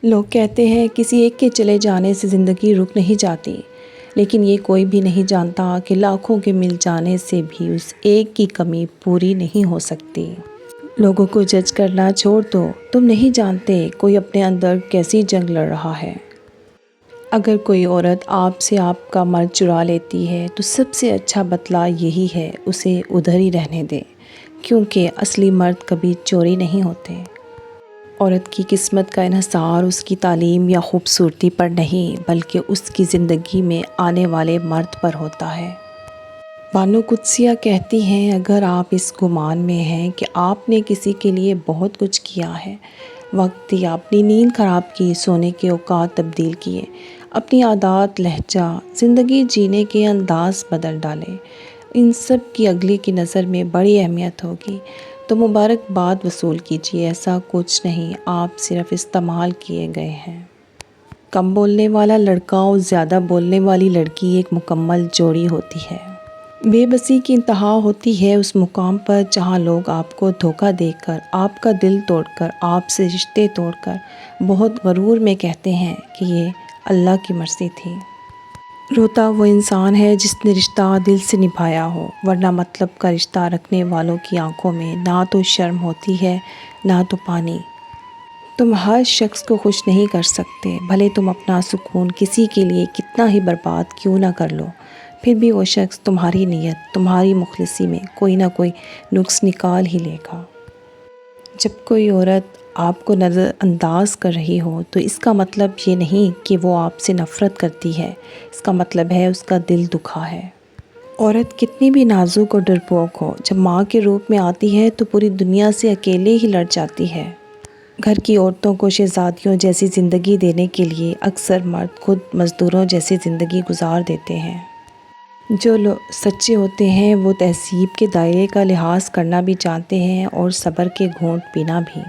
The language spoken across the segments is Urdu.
لوگ کہتے ہیں کسی ایک کے چلے جانے سے زندگی رک نہیں جاتی، لیکن یہ کوئی بھی نہیں جانتا کہ لاکھوں کے مل جانے سے بھی اس ایک کی کمی پوری نہیں ہو سکتی۔ لوگوں کو جج کرنا چھوڑ دو، تم نہیں جانتے کوئی اپنے اندر کیسی جنگ لڑ رہا ہے۔ اگر کوئی عورت آپ سے آپ کا مرد چرا لیتی ہے تو سب سے اچھا بدلہ یہی ہے اسے ادھر ہی رہنے دے، کیونکہ اصلی مرد کبھی چوری نہیں ہوتے۔ عورت کی قسمت کا انحصار اس کی تعلیم یا خوبصورتی پر نہیں، بلکہ اس کی زندگی میں آنے والے مرد پر ہوتا ہے۔ بانو قدسیہ کہتی ہیں، اگر آپ اس گمان میں ہیں کہ آپ نے کسی کے لیے بہت کچھ کیا ہے، وقت دیا، اپنی نیند خراب کی، سونے کے اوقات تبدیل کیے، اپنی عادات، لہجہ، زندگی جینے کے انداز بدل ڈالے، ان سب کی اگلے کی نظر میں بڑی اہمیت ہوگی، تو مبارکباد وصول کیجیے۔ ایسا کچھ نہیں، آپ صرف استعمال کیے گئے ہیں۔ کم بولنے والا لڑکا اور زیادہ بولنے والی لڑکی ایک مکمل جوڑی ہوتی ہے۔ بے بسی کی انتہا ہوتی ہے اس مقام پر جہاں لوگ آپ کو دھوکہ دے کر، آپ کا دل توڑ کر، آپ سے رشتے توڑ کر بہت غرور میں کہتے ہیں کہ یہ اللہ کی مرضی تھی۔ روتا وہ انسان ہے جس نے رشتہ دل سے نبھایا ہو، ورنہ مطلب کا رشتہ رکھنے والوں کی آنکھوں میں نہ تو شرم ہوتی ہے نہ تو پانی۔ تم ہر شخص کو خوش نہیں کر سکتے، بھلے تم اپنا سکون کسی کے لیے کتنا ہی برباد کیوں نہ کر لو، پھر بھی وہ شخص تمہاری نیت، تمہاری مخلصی میں کوئی نہ کوئی نقص نکال ہی لے گا۔ جب کوئی عورت آپ کو نظر انداز کر رہی ہو تو اس کا مطلب یہ نہیں کہ وہ آپ سے نفرت کرتی ہے، اس کا مطلب ہے اس کا دل دکھا ہے۔ عورت کتنی بھی نازک اور ڈرپوک ہو، جب ماں کے روپ میں آتی ہے تو پوری دنیا سے اکیلے ہی لڑ جاتی ہے۔ گھر کی عورتوں کو شہزادیوں جیسی زندگی دینے کے لیے اکثر مرد خود مزدوروں جیسی زندگی گزار دیتے ہیں۔ جو لوگ سچے ہوتے ہیں وہ تہذیب کے دائرے کا لحاظ کرنا بھی جانتے ہیں اور صبر کے گھونٹ پینا بھی۔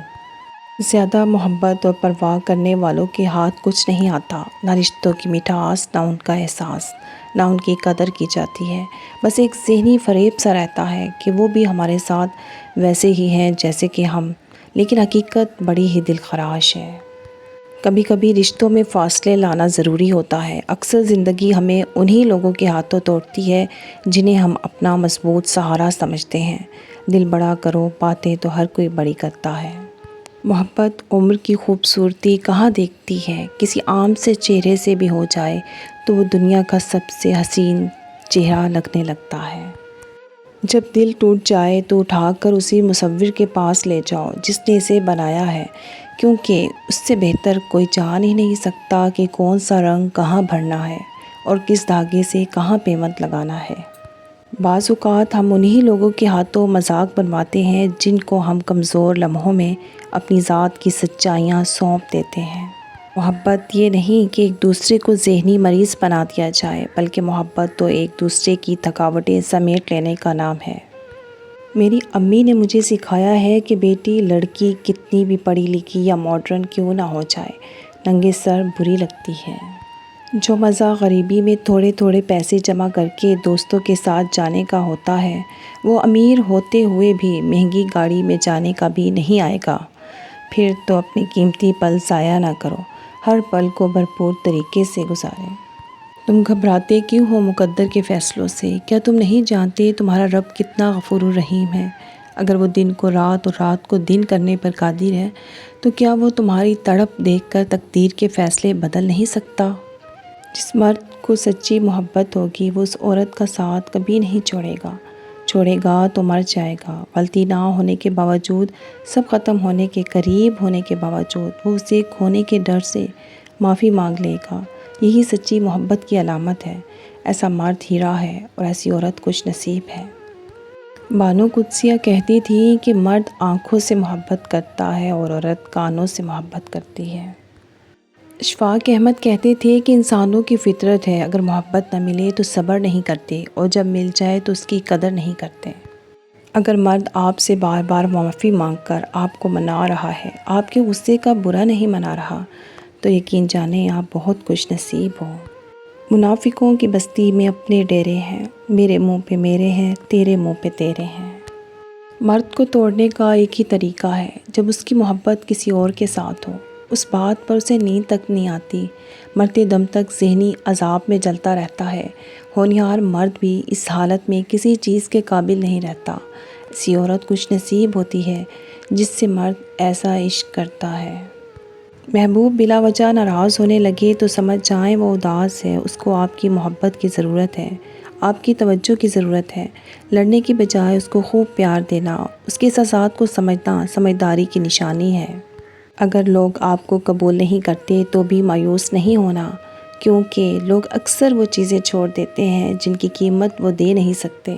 زیادہ محبت اور پرواہ کرنے والوں کے ہاتھ کچھ نہیں آتا، نہ رشتوں کی مٹھاس، نہ ان کا احساس، نہ ان کی قدر کی جاتی ہے۔ بس ایک ذہنی فریب سا رہتا ہے کہ وہ بھی ہمارے ساتھ ویسے ہی ہیں جیسے کہ ہم، لیکن حقیقت بڑی ہی دل خراش ہے۔ کبھی کبھی رشتوں میں فاصلے لانا ضروری ہوتا ہے۔ اکثر زندگی ہمیں انہی لوگوں کے ہاتھوں توڑتی ہے جنہیں ہم اپنا مضبوط سہارا سمجھتے ہیں۔ دل بڑا کرو، باتیں تو ہر کوئی بڑی کرتا ہے۔ محبت عمر کی خوبصورتی کہاں دیکھتی ہے، کسی عام سے چہرے سے بھی ہو جائے تو وہ دنیا کا سب سے حسین چہرہ لگنے لگتا ہے۔ جب دل ٹوٹ جائے تو اٹھا کر اسی مصور کے پاس لے جاؤ جس نے اسے بنایا ہے، کیونکہ اس سے بہتر کوئی جان ہی نہیں سکتا کہ کون سا رنگ کہاں بھرنا ہے اور کس دھاگے سے کہاں پیوند لگانا ہے۔ بعض اوقات ہم انہی لوگوں کے ہاتھوں مذاق بنواتے ہیں جن کو ہم کمزور لمحوں میں اپنی ذات کی سچائیاں سونپ دیتے ہیں۔ محبت یہ نہیں کہ ایک دوسرے کو ذہنی مریض بنا دیا جائے، بلکہ محبت تو ایک دوسرے کی تھکاوٹیں سمیٹ لینے کا نام ہے۔ میری امی نے مجھے سکھایا ہے کہ بیٹی، لڑکی کتنی بھی پڑھی لکھی یا ماڈرن کیوں نہ ہو جائے، ننگے سر بری لگتی ہے۔ جو مزہ غریبی میں تھوڑے تھوڑے پیسے جمع کر کے دوستوں کے ساتھ جانے کا ہوتا ہے، وہ امیر ہوتے ہوئے بھی مہنگی گاڑی میں جانے کا بھی نہیں آئے گا۔ پھر تو اپنی قیمتی پل ضائع نہ کرو، ہر پل کو بھرپور طریقے سے گزاریں۔ تم گھبراتے کیوں ہو مقدر کے فیصلوں سے؟ کیا تم نہیں جانتے تمہارا رب کتنا غفور الرحیم ہے؟ اگر وہ دن کو رات اور رات کو دن کرنے پر قادر ہے تو کیا وہ تمہاری تڑپ دیکھ کر تقدیر کے فیصلے بدل نہیں سکتا؟ جس مرد کو سچی محبت ہوگی وہ اس عورت کا ساتھ کبھی نہیں چھوڑے گا تو مر جائے گا۔ غلطی نہ ہونے کے باوجود، سب ختم ہونے کے قریب ہونے کے باوجود وہ اسے کھونے کے ڈر سے معافی مانگ لے گا۔ یہی سچی محبت کی علامت ہے۔ ایسا مرد ہیرا ہے اور ایسی عورت خوش نصیب ہے۔ بانو قدسیہ کہتی تھی کہ مرد آنکھوں سے محبت کرتا ہے اور عورت کانوں سے محبت کرتی ہے۔ اشفاق احمد کہتے تھے کہ انسانوں کی فطرت ہے، اگر محبت نہ ملے تو صبر نہیں کرتے اور جب مل جائے تو اس کی قدر نہیں کرتے۔ اگر مرد آپ سے بار بار معافی مانگ کر آپ کو منا رہا ہے، آپ کے غصے کا برا نہیں منا رہا، تو یقین جانیں آپ بہت خوش نصیب ہو۔ منافقوں کی بستی میں اپنے ڈیرے ہیں، میرے منہ پہ میرے ہیں، تیرے منہ پہ تیرے ہیں۔ مرد کو توڑنے کا ایک ہی طریقہ ہے، جب اس کی محبت کسی اور کے ساتھ ہو۔ اس بات پر اسے نیند تک نہیں آتی، مرتے دم تک ذہنی عذاب میں جلتا رہتا ہے۔ ہونہار مرد بھی اس حالت میں کسی چیز کے قابل نہیں رہتا۔ ایسی عورت خوش نصیب ہوتی ہے جس سے مرد ایسا عشق کرتا ہے۔ محبوب بلا وجہ ناراض ہونے لگے تو سمجھ جائیں وہ اداس ہے، اس کو آپ کی محبت کی ضرورت ہے، آپ کی توجہ کی ضرورت ہے۔ لڑنے کی بجائے اس کو خوب پیار دینا، اس کے احساسات کو سمجھنا سمجھداری کی نشانی ہے۔ اگر لوگ آپ کو قبول نہیں کرتے تو بھی مایوس نہیں ہونا، کیونکہ لوگ اکثر وہ چیزیں چھوڑ دیتے ہیں جن کی قیمت وہ دے نہیں سکتے۔